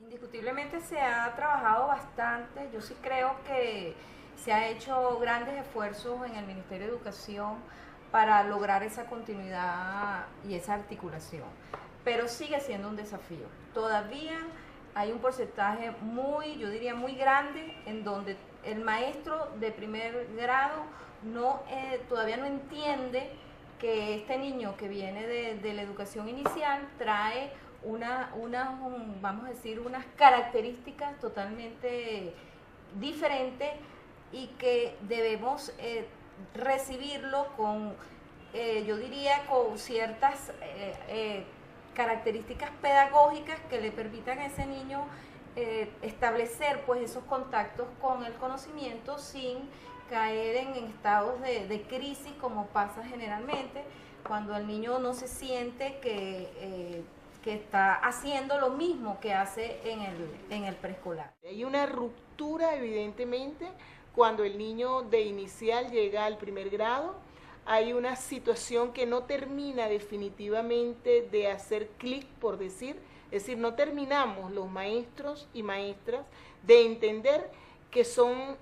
Indiscutiblemente se ha trabajado bastante, yo sí creo que se ha hecho grandes esfuerzos en el Ministerio de Educación para lograr esa continuidad y esa articulación, pero sigue siendo un desafío. Todavía hay un porcentaje muy, yo diría muy grande, en donde el maestro de primer grado todavía no entiende que este niño que viene de la educación inicial trae vamos a decir, unas características totalmente diferentes y que debemos recibirlo con, yo diría, con ciertas características pedagógicas que le permitan a ese niño establecer pues esos contactos con el conocimiento sin caer en estados de crisis como pasa generalmente cuando el niño no se siente que está haciendo lo mismo que hace en el preescolar. Hay una ruptura evidentemente cuando el niño de inicial llega al primer grado. Hay una situación que no termina definitivamente de hacer clic, por decir, es decir, no terminamos los maestros y maestras de entender que son,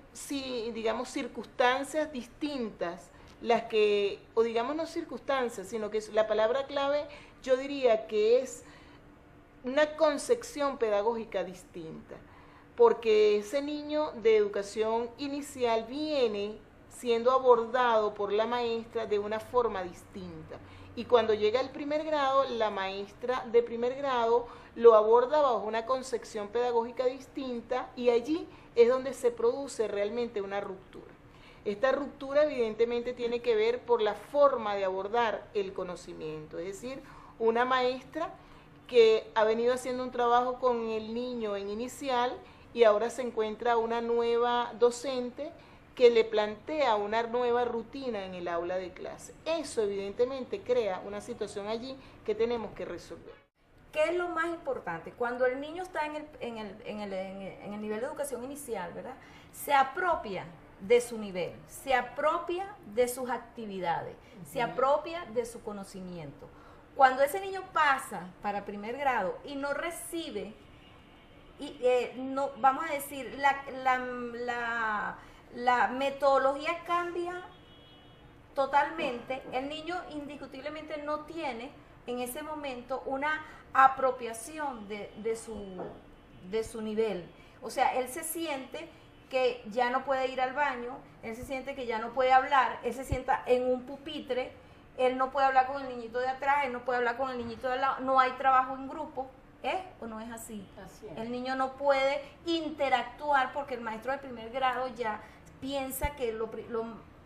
digamos, circunstancias distintas las que, o digamos no circunstancias, sino que la palabra clave yo diría que es una concepción pedagógica distinta, porque ese niño de educación inicial viene siendo abordado por la maestra de una forma distinta. Y cuando llega al primer grado, la maestra de primer grado lo aborda bajo una concepción pedagógica distinta y allí es donde se produce realmente una ruptura. Esta ruptura evidentemente tiene que ver por la forma de abordar el conocimiento, es decir, una maestra que ha venido haciendo un trabajo con el niño en inicial y ahora se encuentra una nueva docente que le plantea una nueva rutina en el aula de clase. Eso evidentemente crea una situación allí que tenemos que resolver. ¿Qué es lo más importante? Cuando el niño está en el nivel de educación inicial, ¿verdad? Se apropia de su nivel, se apropia de sus actividades, se apropia de su conocimiento. Cuando ese niño pasa para primer grado y no recibe, no, vamos a decir, la metodología cambia totalmente, el niño indiscutiblemente no tiene en ese momento una apropiación de su nivel. O sea, él se siente que ya no puede ir al baño, él se siente que ya no puede hablar, él se sienta en un pupitre, él no puede hablar con el niñito de atrás, él no puede hablar con el niñito de al lado, no hay trabajo en grupo. ¿Es o no es así? Así es. El niño no puede interactuar porque el maestro de primer grado ya piensa que lo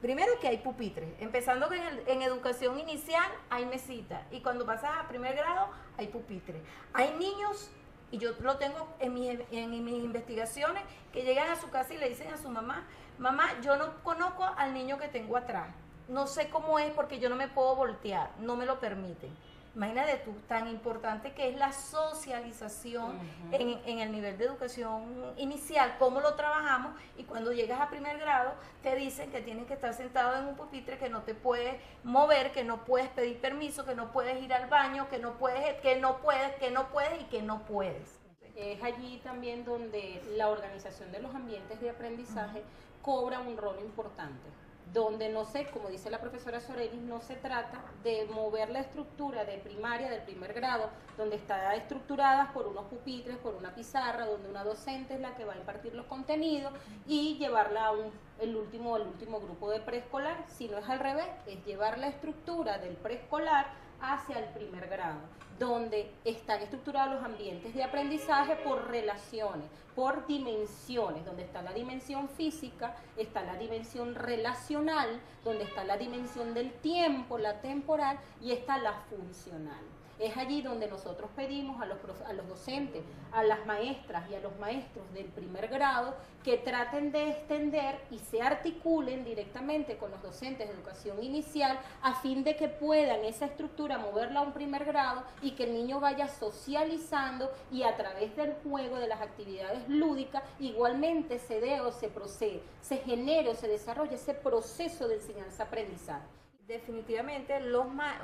primero que hay pupitres. Empezando que en educación inicial hay mesita y cuando pasas a primer grado hay pupitres. Hay niños, y yo lo tengo en mis investigaciones, que llegan a su casa y le dicen a su mamá, mamá, yo no conozco al niño que tengo atrás. No sé cómo es porque yo no me puedo voltear, no me lo permiten. Imagínate tú, tan importante que es la socialización en el nivel de educación inicial, cómo lo trabajamos, y cuando llegas a primer grado te dicen que tienes que estar sentado en un pupitre, que no te puedes mover, que no puedes pedir permiso, que no puedes ir al baño, que no puedes y que no puedes. Es allí también donde la organización de los ambientes de aprendizaje cobra un rol importante, donde no sé, como dice la profesora Sorelis, no se trata de mover la estructura de primaria, del primer grado, donde está estructurada por unos pupitres, por una pizarra, donde una docente es la que va a impartir los contenidos y llevarla a el último grupo de preescolar, sino es al revés, es llevar la estructura del preescolar hacia el primer grado, donde están estructurados los ambientes de aprendizaje por relaciones, por dimensiones, donde está la dimensión física, está la dimensión relacional, donde está la dimensión del tiempo, la temporal, y está la funcional. Es allí donde nosotros pedimos a los docentes, a las maestras y a los maestros del primer grado que traten de extender y se articulen directamente con los docentes de educación inicial a fin de que puedan esa estructura moverla a un primer grado y que el niño vaya socializando y a través del juego, de las actividades lúdicas, igualmente se dé o se genere o se desarrolle ese proceso de enseñanza-aprendizaje. Definitivamente,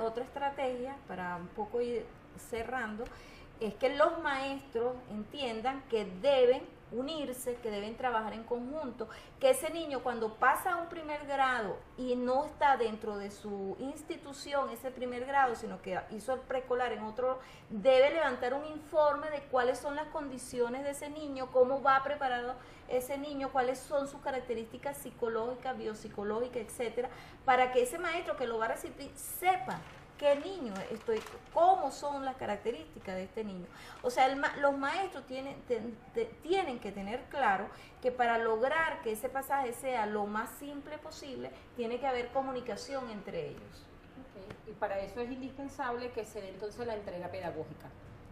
otra estrategia, para un poco ir cerrando, es que los maestros entiendan que deben unirse, que deben trabajar en conjunto, que ese niño cuando pasa a un primer grado y no está dentro de su institución ese primer grado, sino que hizo el preescolar en otro, debe levantar un informe de cuáles son las condiciones de ese niño, cómo va preparado ese niño, cuáles son sus características psicológicas, biopsicológicas, etcétera, para que ese maestro que lo va a recibir sepa qué niño estoy, cómo son las características de este niño. O sea, los maestros tienen que tener claro que para lograr que ese pasaje sea lo más simple posible, tiene que haber comunicación entre ellos. Okay. Y para eso es indispensable que se dé entonces la entrega pedagógica.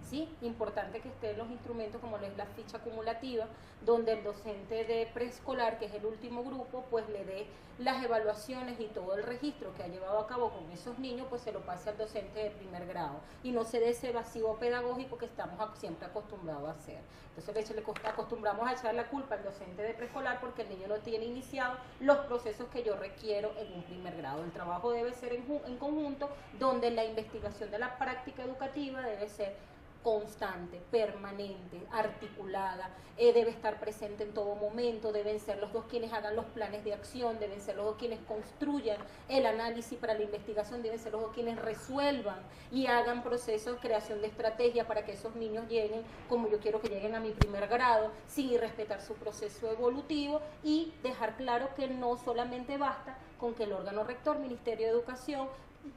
Sí, importante que estén los instrumentos como lo es la ficha acumulativa, donde el docente de preescolar, que es el último grupo, pues le dé las evaluaciones y todo el registro que ha llevado a cabo con esos niños, pues se lo pase al docente de primer grado y no se dé ese vacío pedagógico que estamos siempre acostumbrados a hacer. Entonces le acostumbramos a echar la culpa al docente de preescolar porque el niño no tiene iniciado los procesos que yo requiero en un primer grado. El trabajo debe ser en conjunto, donde la investigación de la práctica educativa debe ser constante, permanente, articulada, debe estar presente en todo momento, deben ser los dos quienes hagan los planes de acción, deben ser los dos quienes construyan el análisis para la investigación, deben ser los dos quienes resuelvan y hagan procesos de creación de estrategia para que esos niños lleguen como yo quiero que lleguen a mi primer grado, sin respetar su proceso evolutivo y dejar claro que no solamente basta con que el órgano rector, Ministerio de Educación,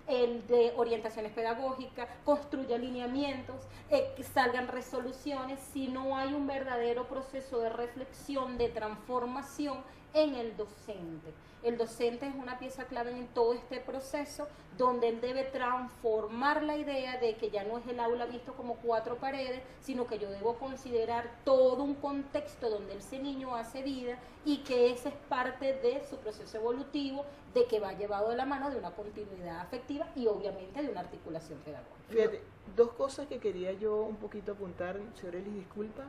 el de orientaciones pedagógicas, construya alineamientos, que salgan resoluciones, si no hay un verdadero proceso de reflexión, de transformación en el docente. El docente es una pieza clave en todo este proceso, donde él debe transformar la idea de que ya no es el aula visto como cuatro paredes, sino que yo debo considerar todo un contexto donde ese niño hace vida y que ese es parte de su proceso evolutivo, de que va llevado de la mano de una continuidad afectiva y obviamente de una articulación pedagógica. Fíjate, dos cosas que quería yo un poquito apuntar, señora Elis, disculpa,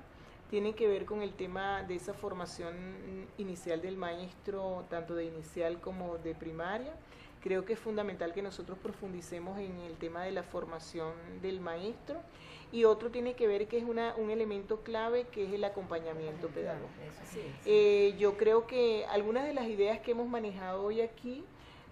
tienen que ver con el tema de esa formación inicial del maestro, tanto de inicial como de primaria. Creo que es fundamental que nosotros profundicemos en el tema de la formación del maestro. Y otro tiene que ver que es un elemento clave, que es el acompañamiento pedagógico. Yo creo que algunas de las ideas que hemos manejado hoy aquí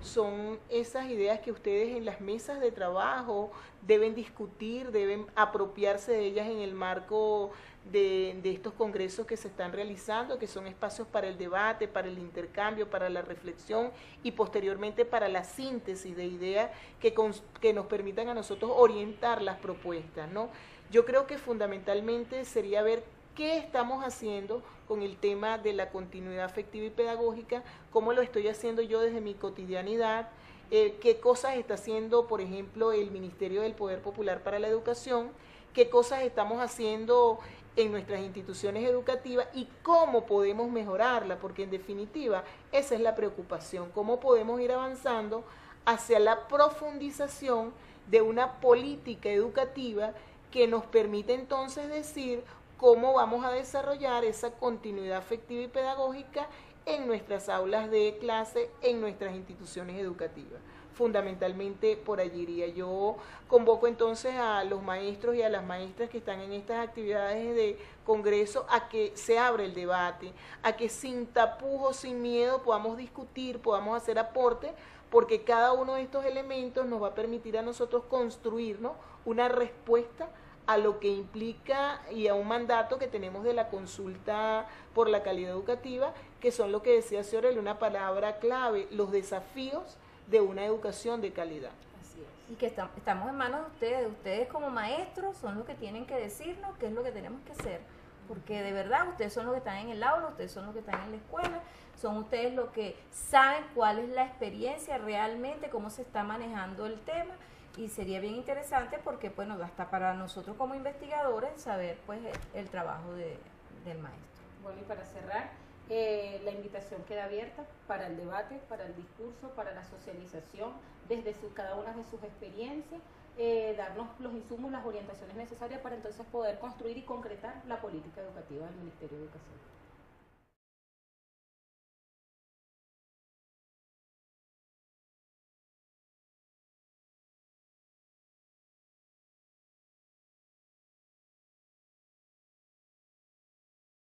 son esas ideas que ustedes en las mesas de trabajo deben discutir, deben apropiarse de ellas en el marco de estos congresos que se están realizando, que son espacios para el debate, para el intercambio, para la reflexión y posteriormente para la síntesis de ideas que nos permitan a nosotros orientar las propuestas, ¿no? Yo creo que fundamentalmente sería ver qué estamos haciendo con el tema de la continuidad afectiva y pedagógica, cómo lo estoy haciendo yo desde mi cotidianidad, qué cosas está haciendo, por ejemplo, el Ministerio del Poder Popular para la Educación, qué cosas estamos haciendo en nuestras instituciones educativas y cómo podemos mejorarla, porque en definitiva esa es la preocupación, cómo podemos ir avanzando hacia la profundización de una política educativa que nos permite entonces decir cómo vamos a desarrollar esa continuidad afectiva y pedagógica en nuestras aulas de clase, en nuestras instituciones educativas. Fundamentalmente por allí iría. Yo convoco entonces a los maestros y a las maestras que están en estas actividades de congreso a que se abra el debate, a que sin tapujos, sin miedo podamos discutir, podamos hacer aportes, porque cada uno de estos elementos nos va a permitir a nosotros construir, ¿no?, una respuesta a lo que implica y a un mandato que tenemos de la consulta por la calidad educativa, que son lo que decía Ciorel, una palabra clave, los desafíos de una educación de calidad. Así es. Y que estamos en manos de ustedes como maestros son los que tienen que decirnos qué es lo que tenemos que hacer, porque de verdad ustedes son los que están en el aula, ustedes son los que están en la escuela, son ustedes los que saben cuál es la experiencia realmente, cómo se está manejando el tema. Y sería bien interesante porque, bueno, hasta para nosotros como investigadores saber pues el trabajo del maestro. Bueno, y para cerrar, la invitación queda abierta para el debate, para el discurso, para la socialización, desde cada una de sus experiencias, darnos los insumos, las orientaciones necesarias para entonces poder construir y concretar la política educativa del Ministerio de Educación.